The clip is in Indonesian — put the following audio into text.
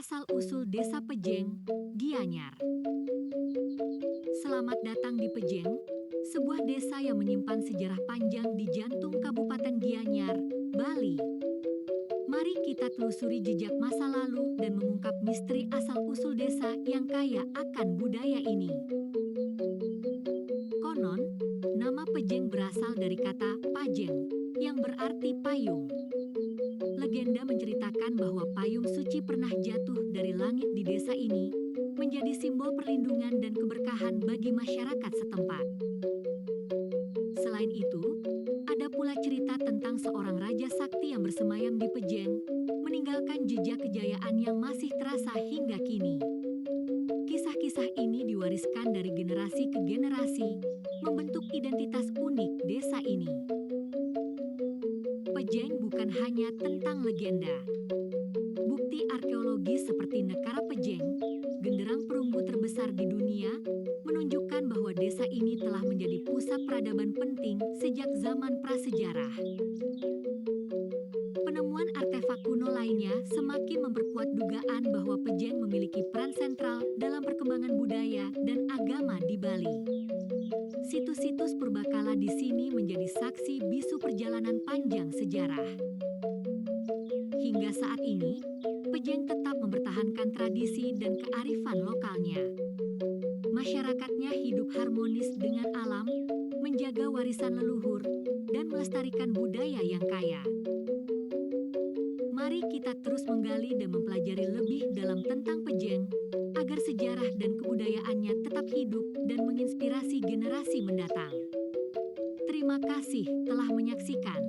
asal-usul Desa Pejeng, Gianyar. Selamat datang di Pejeng, sebuah desa yang menyimpan sejarah panjang di jantung Kabupaten Gianyar, Bali. Mari kita telusuri jejak masa lalu dan mengungkap misteri asal-usul desa yang kaya akan budaya ini. Konon, nama Pejeng berasal dari kata pajeng, yang berarti payung. Legenda menceritakan bahwa payung suci pernah jatuh dari langit di desa ini, menjadi simbol perlindungan dan keberkahan bagi masyarakat setempat. Selain itu, ada pula cerita tentang seorang raja sakti yang bersemayam di Pejeng, meninggalkan jejak kejayaan yang masih terasa hingga kini. Kisah-kisah ini diwariskan dari generasi ke generasi, membentuk identitas unik desa ini. Pejeng bukan hanya tentang legenda. Bukti arkeologis seperti Nekara Pejeng, genderang perunggu terbesar di dunia, menunjukkan bahwa desa ini telah menjadi pusat peradaban penting sejak zaman prasejarah. Penemuan artefak kuno lainnya semakin memperkuat dugaan bahwa Pejeng memiliki peran sentral dalam perkembangan budaya dan agama di Bali. Situs-situs purbakala di sini menjadi saksi bisu perjalanan panjang sejarah. Hingga saat ini, Pejeng tetap mempertahankan tradisi dan kearifan lokalnya. Masyarakatnya hidup harmonis dengan alam, menjaga warisan leluhur, dan melestarikan budaya yang kaya. Mari kita terus menggali dan mempelajari lebih dalam tentang Pejeng, agar sejarah dan kebudayaannya tetap hidup dan menginspirasi generasi mendatang. Terima kasih telah menyaksikan.